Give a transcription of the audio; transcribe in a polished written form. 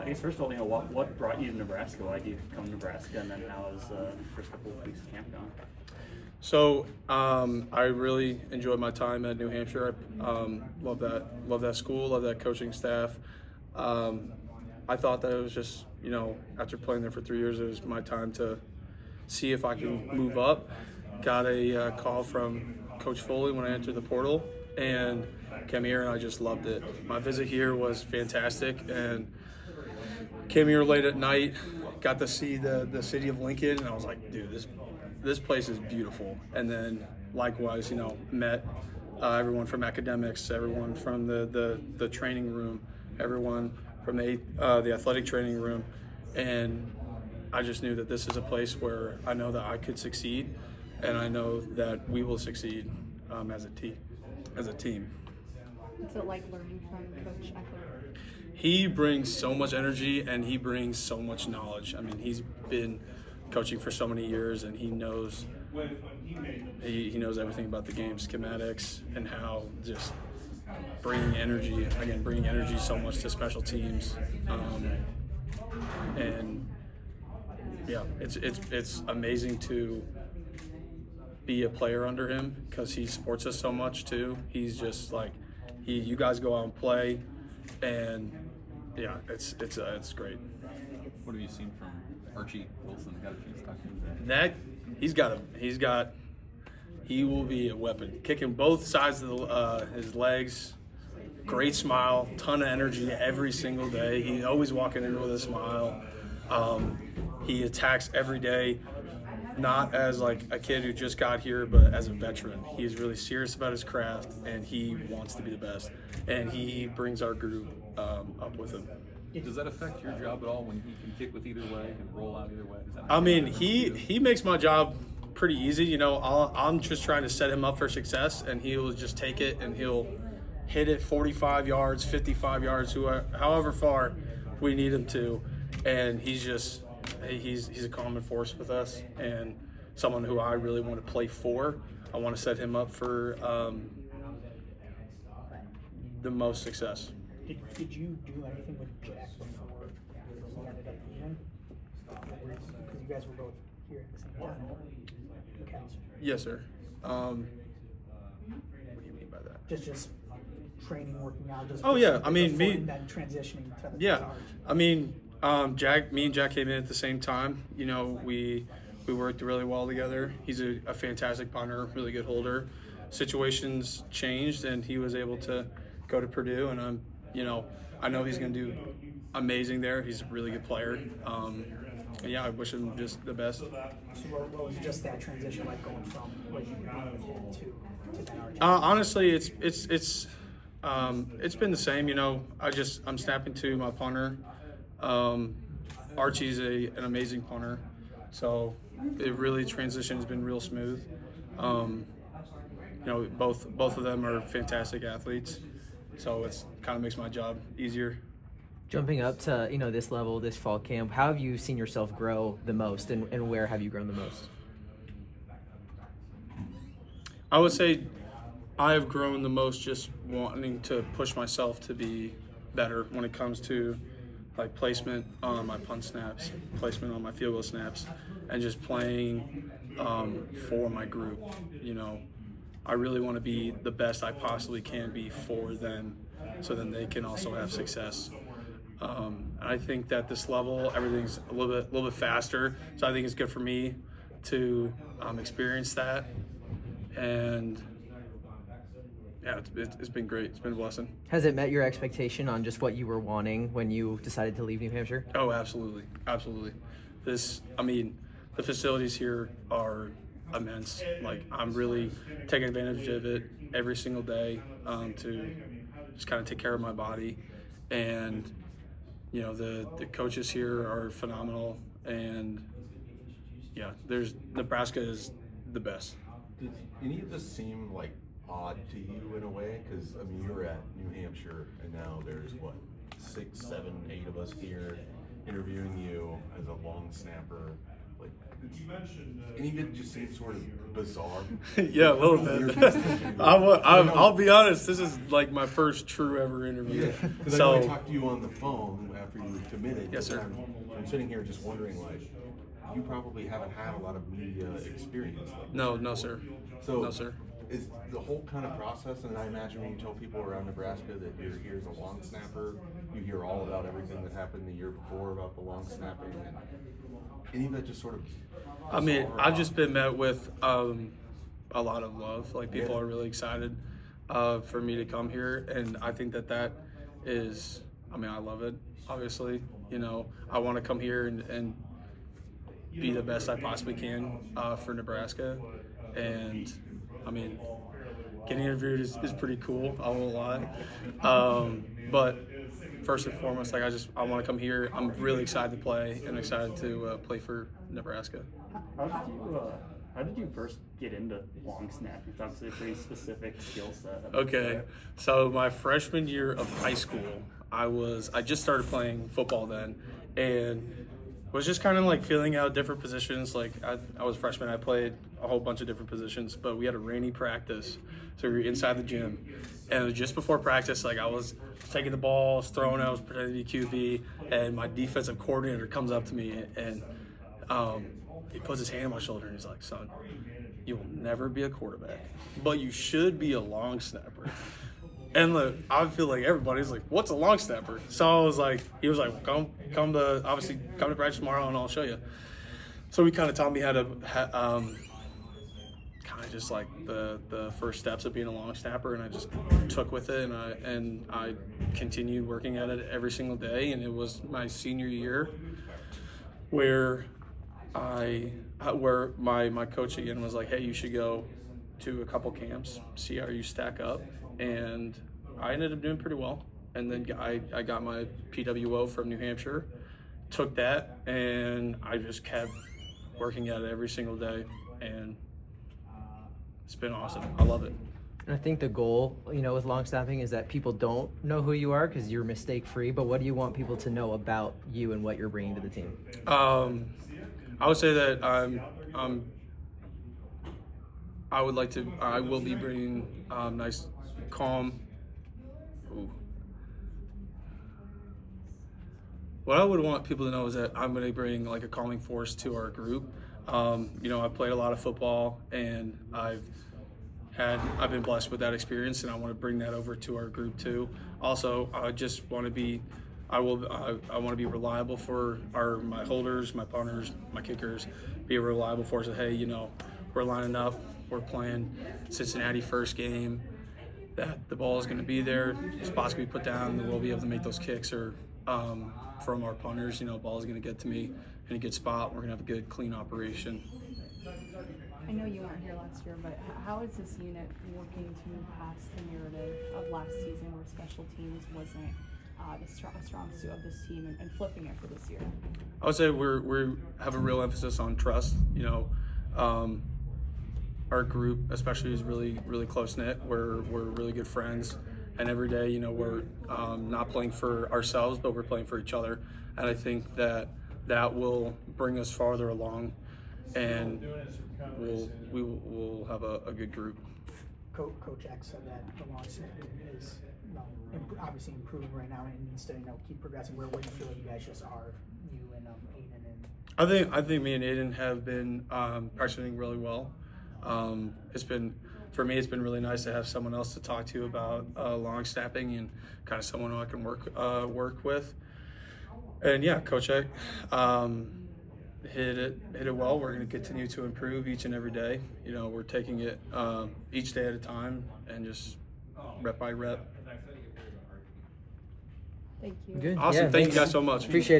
I guess first of all, what brought you to Nebraska? Why did you come to Nebraska, and then how has the first couple of weeks of camp gone? So I really enjoyed my time at New Hampshire. I love that school, love that coaching staff. I thought that it was just, after playing there for 3 years, it was my time to see if I can move up. Got a call from Coach Foley when I entered the portal, and came here, and I just loved it. My visit here was fantastic, and came here late at night, got to see the city of Lincoln, and I was like, dude, this place is beautiful. And then likewise, met everyone from academics, everyone from the training room, everyone from the athletic training room, and I just knew that this is a place where I know that I could succeed, and I know that we will succeed as a team. What's it like learning from Coach Eckler? He brings so much energy, and he brings so much knowledge. I mean, he's been coaching for so many years, and he knows everything about the game schematics and how just bringing energy so much to special teams. And yeah, it's amazing to be a player under him because he supports us so much too. He's just like, you guys go out and play, and yeah, it's great. What have you seen from Archie Wilson? Got a chance to talk to him? He will be a weapon. Kicking both sides of his legs. Great smile, ton of energy every single day. He's always walking in with a smile. He attacks every day, not as like a kid who just got here, but as a veteran. He's really serious about his craft, and he wants to be the best. And he brings our group up with him. Does that affect your job at all when he can kick with either leg and roll out either way? I mean, he makes my job pretty easy. I'm just trying to set him up for success, and he'll just take it and he'll hit it 45 yards, 55 yards, however far we need him to. And he's a common force with us, and someone who I really want to play for. I want to set him up for the most success. Did you do anything with Jack before he ended up leaving? Because you guys were both here at the same time. Okay. Yes, sir. What do you mean by that? Just training, working out. Just yeah. I mean, then transitioning to the yeah. I mean, me and Jack came in at the same time. We worked really well together. He's a fantastic punter, really good holder. Situations changed, and he was able to go to Purdue, and I know he's going to do amazing there. He's a really good player. And yeah, I wish him just the best. So what was just that transition like going from what you were with him to that Archie? Honestly, it's been the same. I'm snapping to my punter. Archie's an amazing punter, so it really transition has been real smooth. Both of them are fantastic athletes, so it's kind of makes my job easier. Jumping up to this level, this fall camp, how have you seen yourself grow the most, and where have you grown the most? I would say I have grown the most just wanting to push myself to be better when it comes to like placement on my punt snaps, placement on my field goal snaps, and just playing for my group. I really want to be the best I possibly can be for them, so then they can also have success. And I think that this level, everything's a little bit faster, so I think it's good for me to experience that. And yeah, it's been great. It's been a blessing. Has it met your expectation on just what you were wanting when you decided to leave New Hampshire? Oh, absolutely. The facilities here are immense. Like, I'm really taking advantage of it every single day to just kind of take care of my body. And, the coaches here are phenomenal. And, yeah, Nebraska is the best. Did any of this seem like odd to you in a way? Because you were at New Hampshire, and now there's 6, 7, 8 of us here interviewing you as a long snapper. Like, any of it just seems sort of bizarre. Yeah, a little bit. I'll be honest. This is like my first true ever interview. Because I know I talked to you on the phone after you committed. Yes, sir. I'm sitting here just wondering, like, you probably haven't had a lot of media experience. Like, No, sir. So, No, sir. Is the whole kind of process, and I imagine when you tell people around Nebraska that you're here as a long snapper, you hear all about everything that happened the year before about the long snapping, and any of that just sort of. I mean, I've just been met with a lot of love. Like, people are really excited for me to come here, and I think that is. I mean, I love it. Obviously, you know, I want to come here and be the best I possibly can for Nebraska, and I mean, getting interviewed is pretty cool. I won't lie, but first and foremost, like I want to come here. I'm really excited to play and excited to play for Nebraska. How did you first get into long snap? It's obviously a pretty specific skill set. Okay, so my freshman year of high school, I just started playing football then, and was just kind of like feeling out different positions. Like I was a freshman, I played a whole bunch of different positions, but we had a rainy practice, so we were inside the gym, and it was just before practice, like I was taking the ball, I was throwing it, I was pretending to be QB, and my defensive coordinator comes up to me and he puts his hand on my shoulder and he's like, "Son, you will never be a quarterback, but you should be a long snapper." And look, I feel like everybody's like, "What's a long snapper?" So I was like, he was like, come to practice tomorrow and I'll show you. So he kind of taught me how to kind of just like the first steps of being a long snapper, and I just took with it, and I continued working at it every single day. And it was my senior year where my coach again was like, "Hey, you should go to a couple camps, see how you stack up." And I ended up doing pretty well. And then I got my PWO from New Hampshire, took that, and I just kept working at it every single day. And it's been awesome. I love it. And I think the goal, you know, with long snapping is that people don't know who you are because you're mistake free. But what do you want people to know about you and what you're bringing to the team? I would say that I will be bringing nice, calm. Ooh. What I would want people to know is that I'm going to bring like a calming force to our group. You know, I've played a lot of football, and I've been blessed with that experience, and I want to bring that over to our group too. Also, I just want to be, I want to be reliable for my holders, my punters, my kickers. Be a reliable force. Hey, you know, we're lining up, we're playing Cincinnati first game. That the ball is going to be there, spots can be put down, and we'll be able to make those kicks. Or from our punters, you know, ball is going to get to me in a good spot. We're going to have a good, clean operation. I know you weren't here last year, but how is this unit working to move past the narrative of last season where special teams wasn't a strong suit of this team and flipping it for this year? I would say we have a real emphasis on trust. You know, our group especially is really, really close-knit. We're really good friends, and every day, you know, we're not playing for ourselves, but we're playing for each other. And I think that will bring us farther along, and we'll have a good group. Coach X said that the long snapping is obviously improving right now and needs to keep progressing. Where do you feel like you guys just are, you and Aiden and? I think me and Aiden have been practicing really well. For me, it's been really nice to have someone else to talk to about long snapping and kind of someone who I can work with. And yeah, Coach Eck hit it well. We're going to continue to improve each and every day. You know, we're taking it each day at a time and just rep by rep. Thank you. Good. Awesome. Yeah, Thank you thanks. guys so much. Appreciate it.